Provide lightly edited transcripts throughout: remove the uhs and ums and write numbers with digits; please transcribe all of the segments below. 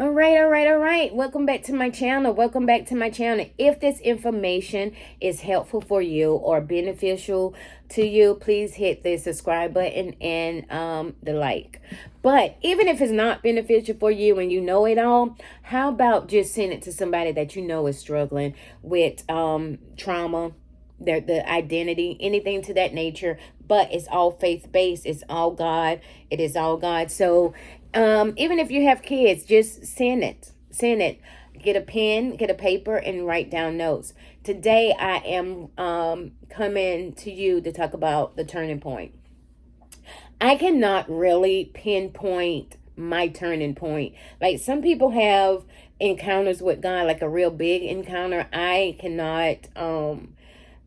All right. Welcome back to my channel. If this information is helpful for you or beneficial to you, please hit the subscribe button and the like. But even if it's not beneficial for you and you know it all, how about just send it to somebody that you know is struggling with trauma, the identity, anything to that nature. But it's all faith based. It's all God. It is all God. So even if you have kids, just send it. Send it. Get a pen, get a paper, and write down notes. Today, I am coming to you to talk about the turning point. I cannot really pinpoint my turning point. Like some people have encounters with God, like a real big encounter. I cannot.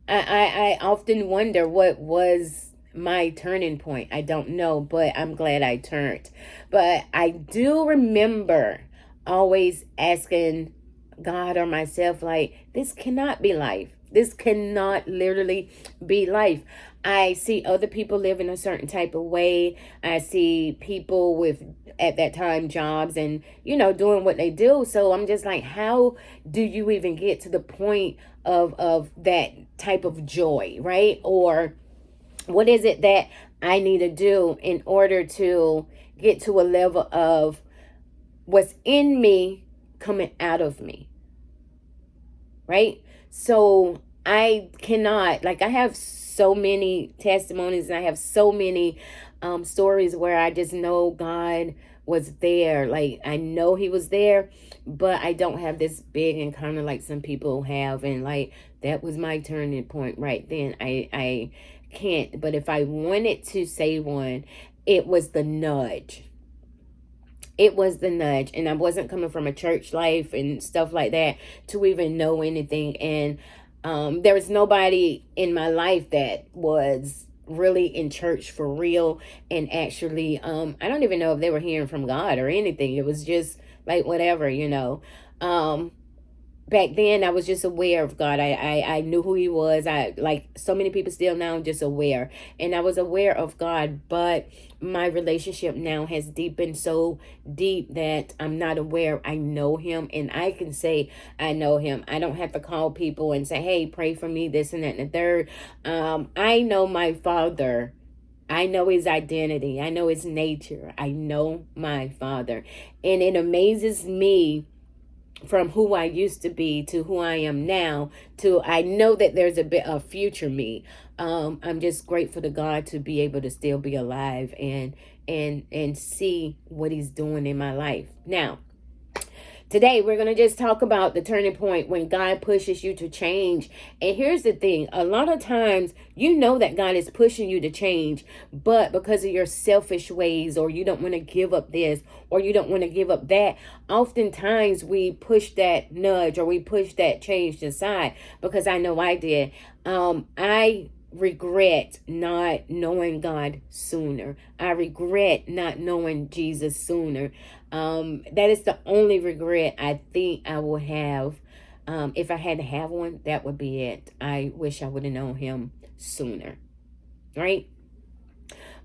I often wonder what was my turning point. I don't know, but I'm glad I turned. But I do remember always asking God or myself, like, this cannot be life. This cannot literally be life. I see other people living a certain type of way. I see people with, at that time, jobs and, doing what they do. So I'm just like, how do you even get to the point of that type of joy, right? Or what is it that I need to do in order to get to a level of what's in me coming out of me, right? So I cannot, like, I have so many testimonies and I have so many stories where I just know God was there. Like, I know he was there, but I don't have this big encounter like some people have. And like, that was my turning point right then. I can't, but if I wanted to say one, it was the nudge. It was the nudge. And I wasn't coming from a church life and stuff like that to even know anything. And there was nobody in my life that was really in church for real. And actually, I don't even know if they were hearing from God or anything. It was just like whatever, back then I was just aware of God. I knew who he was. I, like so many people still now, I'm just aware. And I was aware of God, but my relationship now has deepened so deep that I'm not aware. I know him and I can say I know him. I don't have to call people and say, hey, pray for me, this and that and the third. I know my Father. I know his identity. I know his nature. I know my Father. And it amazes me from who I used to be to who I am now to I know that there's a bit of future me. I'm just grateful to God to be able to still be alive and see what he's doing in my life. Now, today, we're going to just talk about the turning point when God pushes you to change. And here's the thing. A lot of times, you know that God is pushing you to change, but because of your selfish ways, or you don't want to give up this, or you don't want to give up that, oftentimes we push that nudge or we push that change aside, because I know I did. I regret not knowing God sooner. I regret not knowing Jesus sooner. That is the only regret I think I will have. If I had to have one, that would be it. I wish I would have known him sooner. Right?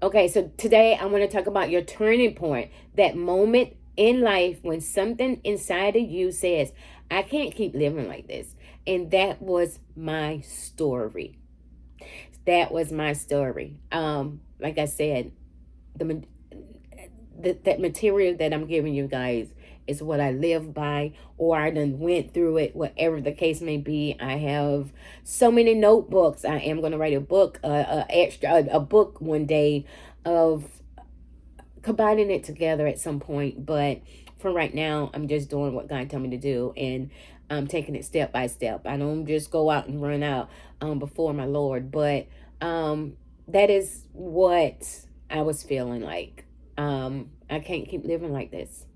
Okay, so today I want to talk about your turning point. That moment in life when something inside of you says, I can't keep living like this. And that was my story. That was my story. Like I said, that material that I'm giving you guys is what I live by, or I done went through it, whatever the case may be. I have so many notebooks. I am going to write a book, a book one day of combining it together at some point. But for right now, I'm just doing what God told me to do, and I'm taking it step by step. I don't just go out and run out before my Lord, but that is what I was feeling like. I can't keep living like this.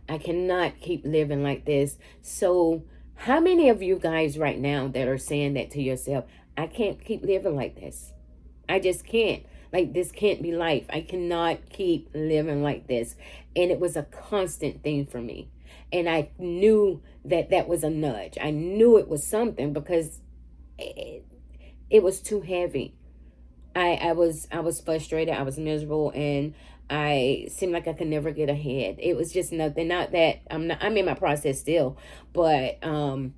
I cannot keep living like this. So how many of you guys right now that are saying that to yourself, I can't keep living like this. I just can't. Like, this can't be life. I cannot keep living like this. And it was a constant thing for me. And I knew that that was a nudge. I knew it was something because it was too heavy. I was frustrated. I was miserable, and I seemed like I could never get ahead. It was just nothing. Not that I'm in my process still, but I'm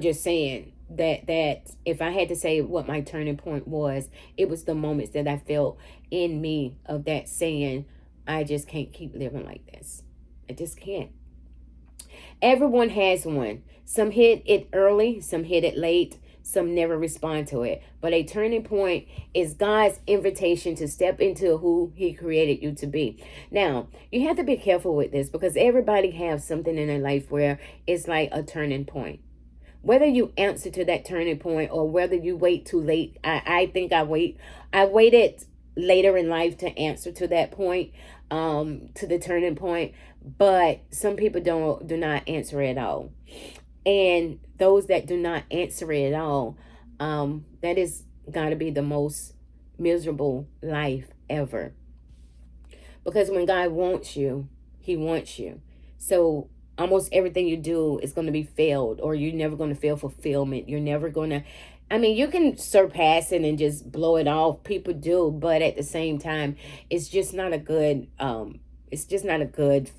just saying that if I had to say what my turning point was, it was the moments that I felt in me of that saying, I just can't keep living like this. I just can't. Everyone has one. Some hit it early, some hit it late, some never respond to it. But a turning point is God's invitation to step into who he created you to be. Now, you have to be careful with this because everybody has something in their life where it's like a turning point. Whether you answer to that turning point or whether you wait too late, I think I waited later in life to answer to that point, to the turning point. But some people do not answer at all. And those that do not answer it at all, that is got to be the most miserable life ever. Because when God wants you, he wants you. So almost everything you do is going to be failed, or you're never going to feel fulfillment. You're never going to, I mean, you can surpass it and just blow it off. People do, but at the same time, it's just not a good,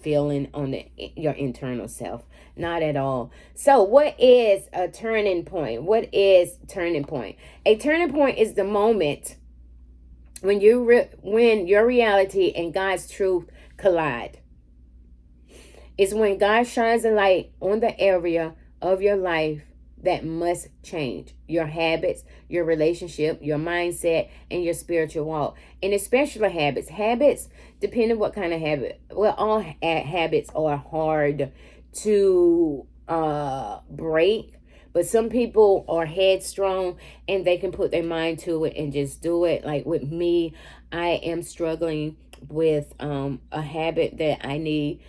feeling on your internal self. Not at all. So what is a turning point? What is turning point? A turning point is the moment when when your reality and God's truth collide. It's when God shines a light on the area of your life that must change. Your habits, your relationship, your mindset, and your spiritual walk. And especially habits. Habits, depending what kind of habit. Well, all habits are hard to break. But some people are headstrong and they can put their mind to it and just do it. Like with me, I am struggling with a habit that I need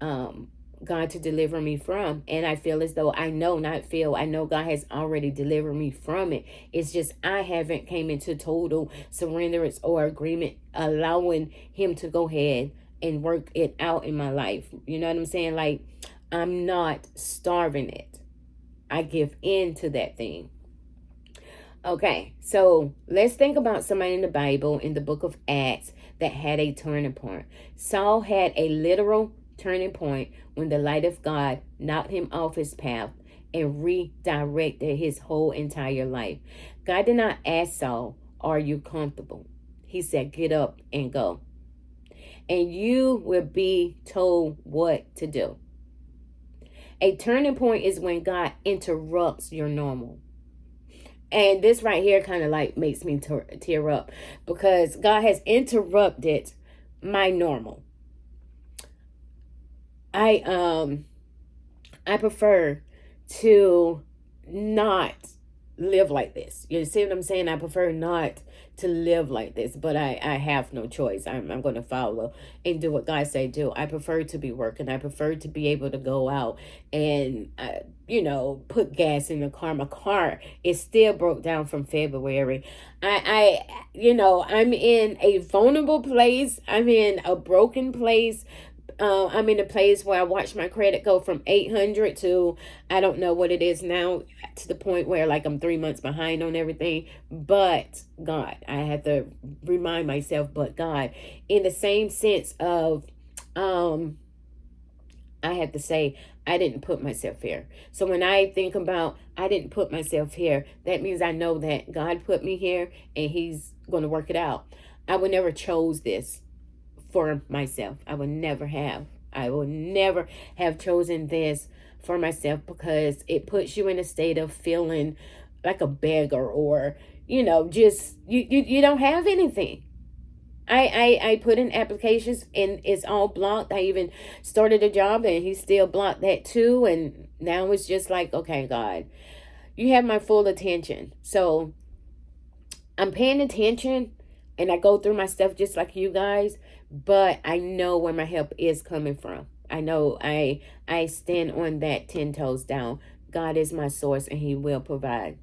God to deliver me from. And I feel as though I know God has already delivered me from it. It's just I haven't came into total surrenderance or agreement, allowing him to go ahead and work it out in my life. You know what I'm saying? Like, I'm not starving it. I give in to that thing. Okay, so let's think about somebody in the Bible, in the book of Acts, that had a turning point. Saul had a literal turning point when the light of God knocked him off his path and redirected his whole entire life. God did not ask Saul, "Are you comfortable?" He said, "Get up and go." And you will be told what to do. A turning point is when God interrupts your normal. And this right here kind of like makes me tear up because God has interrupted my normal. I prefer to not live like this. You see what I'm saying? I prefer not to live like this, but I have no choice. I'm going to follow and do what God say do. I prefer to be working. I prefer to be able to go out and, put gas in the car. My car is still broke down from February. I'm in a vulnerable place. I'm in a broken place. I'm in a place where I watched my credit go from 800 to, I don't know what it is now, to the point where like I'm 3 months behind on everything. But God, I have to remind myself, but God, in the same sense of, I have to say, I didn't put myself here. So when I think about, I didn't put myself here, that means I know that God put me here and he's going to work it out. I would never chose this for myself. I would never have chosen this for myself because it puts you in a state of feeling like a beggar or, just you don't have anything. I put in applications and it's all blocked. I even started a job and he still blocked that too. And now it's just like, okay, God, you have my full attention. So I'm paying attention and I go through my stuff just like you guys, but I know where my help is coming from. I know I stand on that 10 toes down. God is my source and he will provide.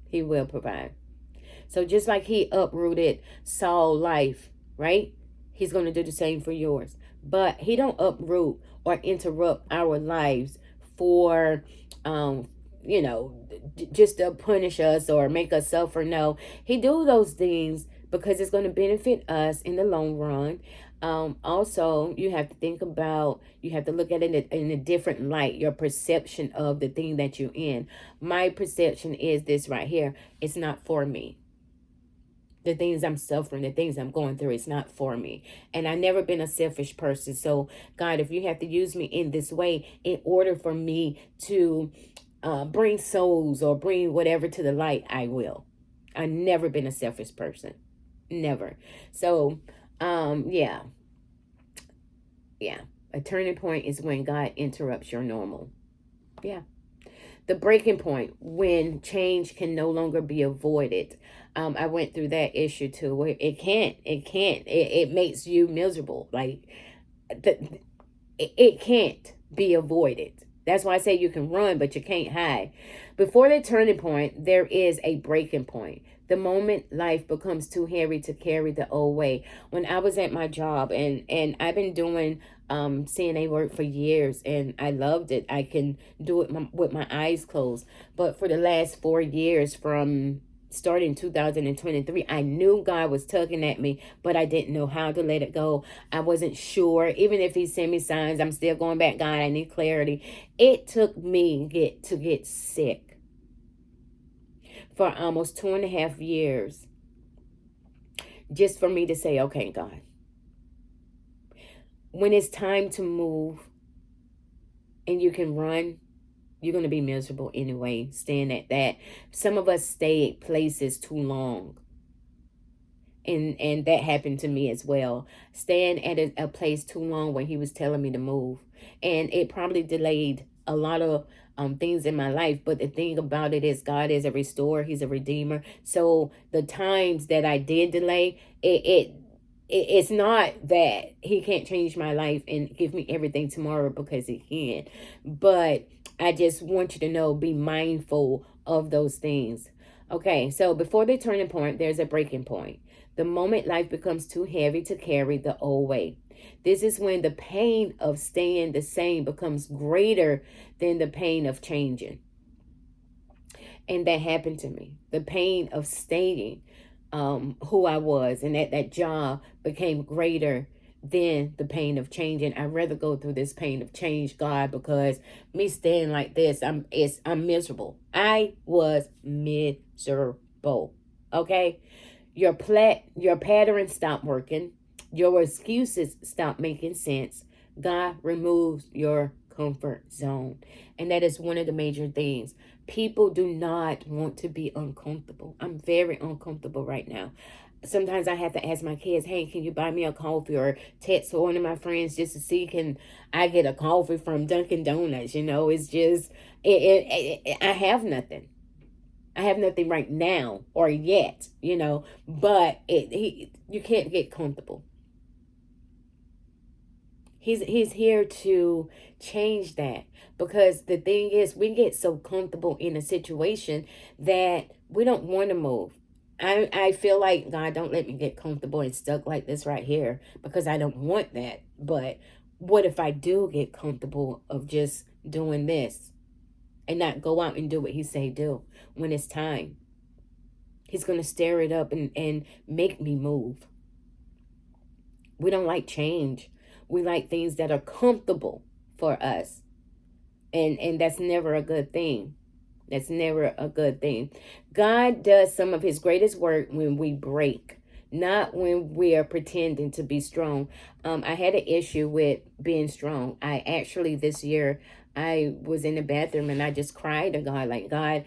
He will provide. So just like he uprooted Saul's life, right? He's going to do the same for yours. But he don't uproot or interrupt our lives for, just to punish us or make us suffer. No, he do those things because it's going to benefit us in the long run. Also, you have to think about, you have to look at it in a different light, your perception of the thing that you're in. My perception is this right here. It's not for me. The things I'm suffering, the things I'm going through, it's not for me. And I've never been a selfish person. So, God, if you have to use me in this way in order for me to bring souls or bring whatever to the light, I will. I've never been a selfish person. Never. So, yeah. Yeah. A turning point is when God interrupts your normal. Yeah. The breaking point, when change can no longer be avoided. I went through that issue too, where it makes you miserable. Like, it can't be avoided. That's why I say you can run, but you can't hide. Before the turning point, there is a breaking point. The moment life becomes too heavy to carry the old way. When I was at my job, and I've been doing CNA work for years, and I loved it. I can do it with my eyes closed. But for the last 4 years, from starting 2023, I knew God was tugging at me, but I didn't know how to let it go. I wasn't sure. Even if he sent me signs, I'm still going back. God, I need clarity. It took me to get sick for almost 2.5 years, just for me to say, okay, God, when it's time to move and you can run, you're going to be miserable anyway, staying at that. Some of us stay at places too long. And that happened to me as well. Staying at a place too long when he was telling me to move. And it probably delayed a lot of things in my life. But the thing about it is, God is a restorer. He's a redeemer. So the times that I did delay, it's not that he can't change my life and give me everything tomorrow, because he can. But I just want you to know, be mindful of those things. Okay, so before the turning point, there's a breaking point. The moment life becomes too heavy to carry the old way. This is when the pain of staying the same becomes greater than the pain of changing. And that happened to me. The pain of staying who I was and that job became greater than the pain of changing. I'd rather go through this pain of change, God, because me staying like this, I'm miserable. I was miserable. Okay? Your patterns stop working. Your excuses stop making sense. God removes your comfort zone. And that is one of the major things. People do not want to be uncomfortable. I'm very uncomfortable right now. Sometimes I have to ask my kids, hey, can you buy me a coffee? Or text one of my friends just to see, can I get a coffee from Dunkin' Donuts? You know, it's just, I have nothing. I have nothing right now or yet, you know, but you can't get comfortable. He's here to change that, because the thing is, we get so comfortable in a situation that we don't want to move. I feel like, God, don't let me get comfortable and stuck like this right here, because I don't want that. But what if I do get comfortable of just doing this and not go out and do what he say do when it's time? He's going to stir it up and make me move. We don't like change. We like things that are comfortable for us. And that's never a good thing. That's never a good thing. God does some of his greatest work when we break, not when we are pretending to be strong. I had an issue with being strong. I actually, this year, I was in the bathroom and I just cried to God, like, God,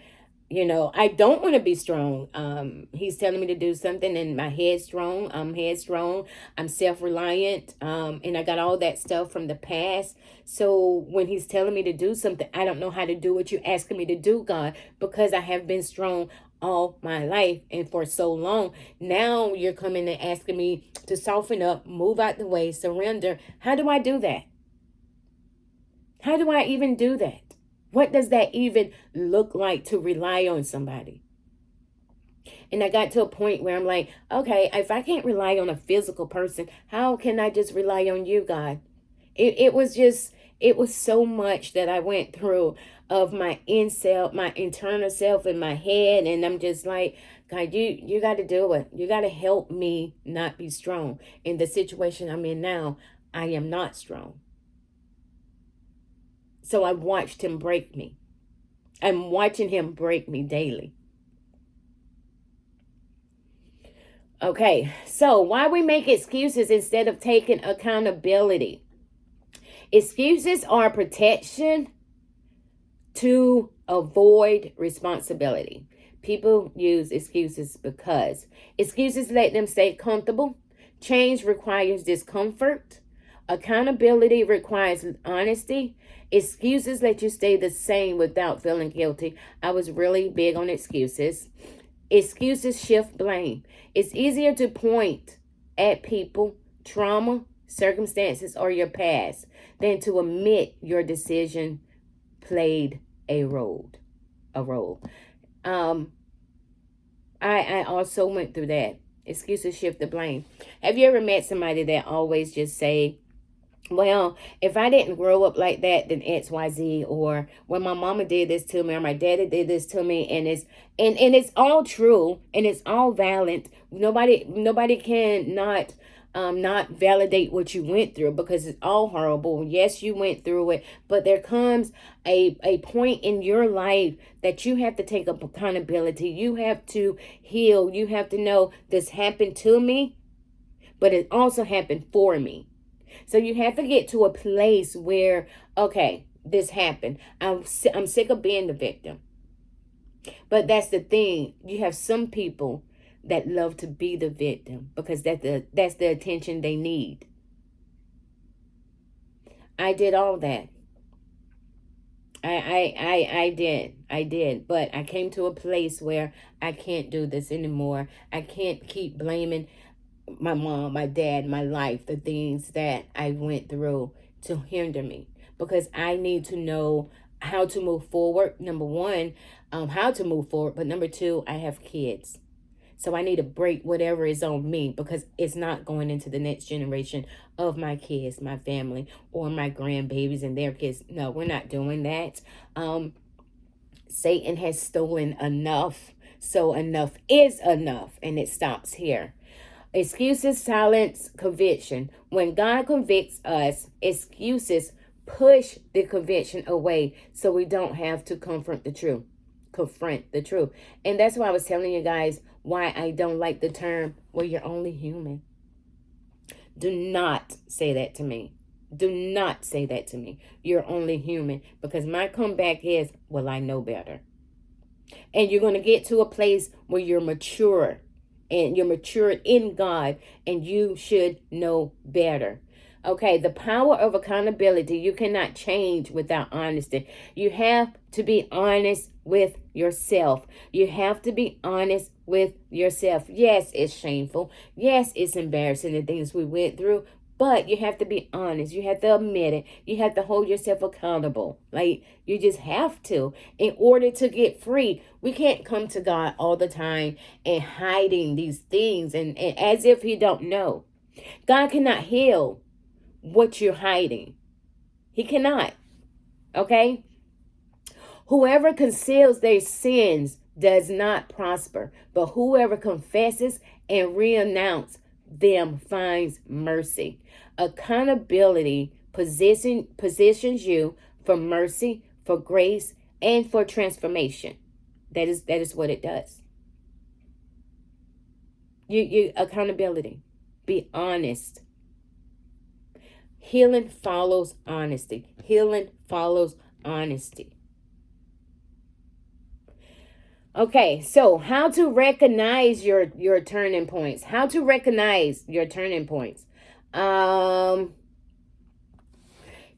you know, I don't want to be strong. He's telling me to do something and my head's strong. I'm headstrong. I'm self-reliant. And I got all that stuff from the past. So when he's telling me to do something, I don't know how to do what you're asking me to do, God, because I have been strong all my life and for so long. Now you're coming and asking me to soften up, move out the way, surrender. How do I do that? How do I even do that? What does that even look like, to rely on somebody? And I got to a point where I'm like, okay, if I can't rely on a physical person, how can I just rely on you, God? It was so much that I went through. of my internal self in my head. And I'm just like, God, you got to do it. You got to help me not be strong. In the situation I'm in now, I am not strong. So I watched him break me. I'm watching him break me daily. Okay, so why we make excuses instead of taking accountability? Excuses are protection to avoid responsibility. People use excuses because excuses let them stay comfortable. Change requires discomfort. Accountability requires honesty. Excuses let you stay the same without feeling guilty. I was really big on excuses. Excuses shift blame. It's easier to point at people, trauma, circumstances, or your past than to admit your decision played a role. I also went through that. Excuses shift the blame. Have you ever met somebody that always just say, well, if I didn't grow up like that, then XYZ, or when my mama did this to me, or my daddy did this to me, and it's all true and it's all valid. Nobody can not validate what you went through, because it's all horrible. Yes, you went through it, but there comes a point in your life that you have to take up accountability. You have to heal. You have to know this happened to me, but it also happened for me. So you have to get to a place where, okay, this happened. I'm sick of being the victim. But that's the thing. You have some people that love to be the victim because that's the attention they need. I did all that. I did. But I came to a place where I can't do this anymore. I can't keep blaming my mom, my dad, my life, the things that I went through to hinder me, because I need to know how to move forward. Number one, how to move forward. But number two, I have kids. So I need to break whatever is on me, because it's not going into the next generation of my kids, my family, or my grandbabies and their kids. No, we're not doing that. Satan has stolen enough. So enough is enough, and it stops here. Excuses silence conviction. When God convicts us, excuses push the conviction away so we don't have to confront the truth. And that's why I was telling you guys why I don't like the term, well, you're only human. Do not say that to me. Do not say that to me. You're only human. Because my comeback is, well, I know better. And you're going to get to a place where you're mature. And you're matured in God, and you should know better. Okay, the power of accountability. You cannot change without honesty. You have to be honest with yourself. You have to be honest with yourself. Yes, it's shameful. Yes, it's embarrassing, the things we went through. But you have to be honest. You have to admit it. You have to hold yourself accountable. Like, you just have to, in order to get free. We can't come to God all the time and hiding these things and as if he don't know. God cannot heal what you're hiding. He cannot. Okay? Whoever conceals their sins does not prosper, but whoever confesses and renounces them finds mercy. Accountability positions you for mercy, for grace, and for transformation. That is what it does. You accountability. Be honest. Healing follows honesty. Healing follows honesty. Okay, so how to recognize your turning points. How to recognize your turning points.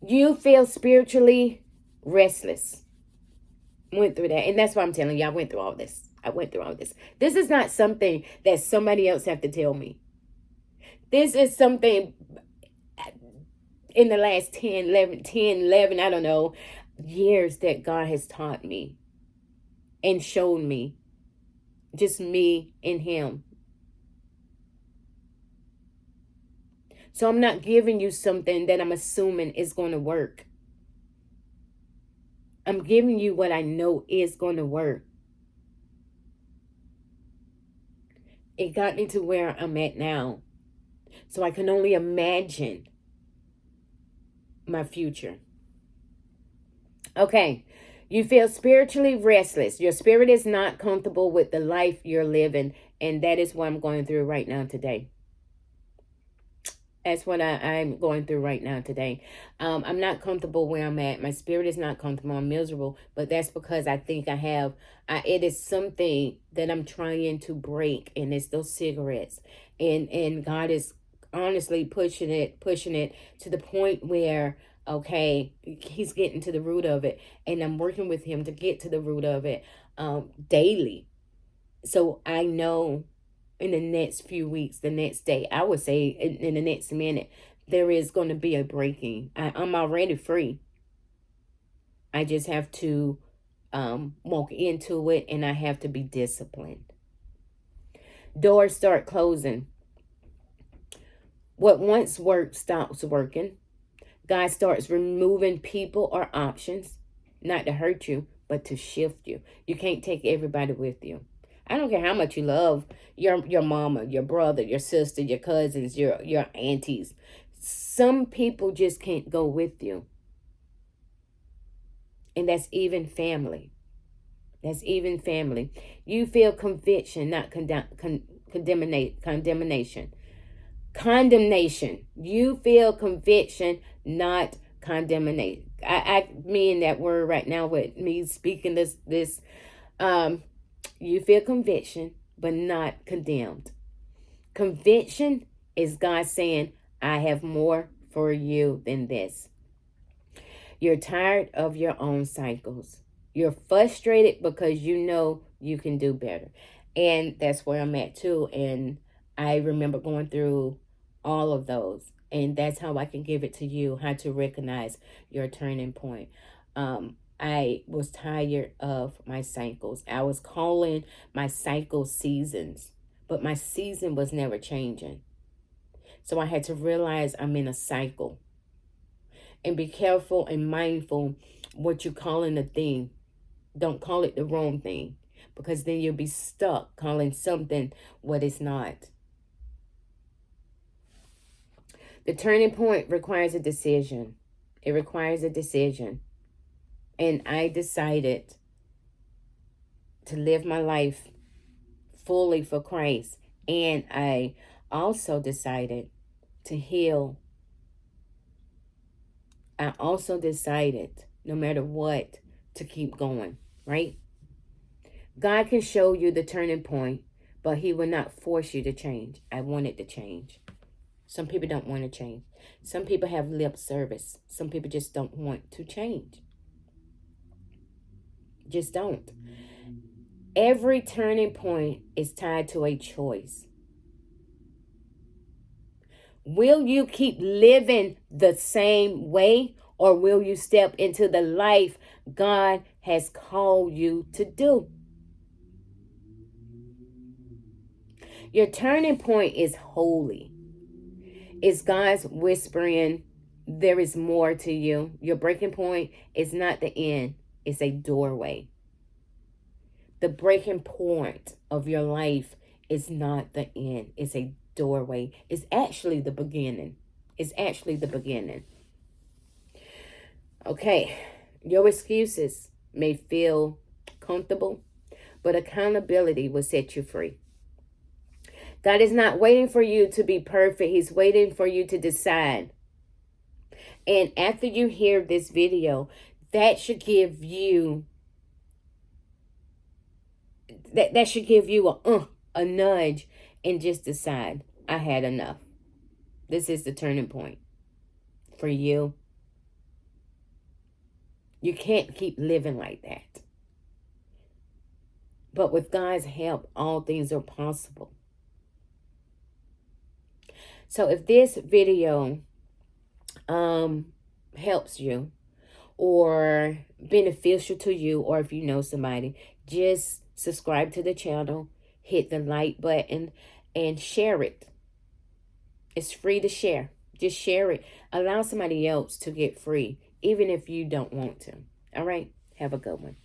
You feel spiritually restless. Went through that. And that's why I'm telling you, I went through all this. This is not something that somebody else have to tell me. This is something in the last 10, 11, I don't know, years that God has taught me and shown me. Just me and him. So I'm not giving you something that I'm assuming is going to work. I'm giving you what I know is going to work. It got me to where I'm at now. So I can only imagine my future. Okay. You feel spiritually restless. Your spirit is not comfortable with the life you're living. And that is what I'm going through right now today. That's what I'm going through right now today. I'm not comfortable where I'm at. My spirit is not comfortable. I'm miserable. But that's because I think it is something that I'm trying to break. And it's those cigarettes. And God is honestly pushing it to the point where, okay, he's getting to the root of it. And I'm working with him to get to the root of it daily. So I know in the next few weeks, the next day, I would say in the next minute, there is going to be a breaking. I'm already free. I just have to walk into it, and I have to be disciplined. Doors start closing. What once worked stops working. God starts removing people or options, not to hurt you, but to shift you. You can't take everybody with you. I don't care how much you love your mama, your brother, your sister, your cousins, your aunties. Some people just can't go with you. And that's even family. That's even family. You feel conviction, not condemnation. Condemnation. You feel conviction, not condemnation. I mean that word right now with me speaking this you feel conviction, but not condemned. Conviction is God saying, I have more for you than this. You're tired of your own cycles. You're frustrated because you know you can do better. And that's where I'm at too. And I remember going through all of those. And that's how I can give it to you, how to recognize your turning point. I was tired of my cycles. I was calling my cycle seasons, but my season was never changing. So I had to realize I'm in a cycle. And be careful and mindful what you calling a thing. Don't call it the wrong thing, because then you'll be stuck calling something what it's not. The turning point requires a decision. It requires a decision. And I decided to live my life fully for Christ. And I also decided to heal. I also decided, no matter what, to keep going, right? God can show you the turning point, but he will not force you to change. I wanted to change. Some people don't want to change. Some people have lip service. Some people just don't want to change. Just don't. Every turning point is tied to a choice. Will you keep living the same way, or will you step into the life God has called you to do? Your turning point is holy. It's God's whispering, there is more to you. Your breaking point is not the end. It's a doorway. The breaking point of your life is not the end. It's a doorway. It's actually the beginning. It's actually the beginning. Okay, your excuses may feel comfortable, but accountability will set you free. God is not waiting for you to be perfect. He's waiting for you to decide. And after you hear this video, that should give you that should give you a nudge, and just decide, I had enough. This is the turning point for you. You can't keep living like that. But with God's help, all things are possible. So if this video helps you or beneficial to you, or if you know somebody, just subscribe to the channel, hit the like button, and share it. It's free to share. Just share it. Allow somebody else to get free, even if you don't want to. All right? Have a good one.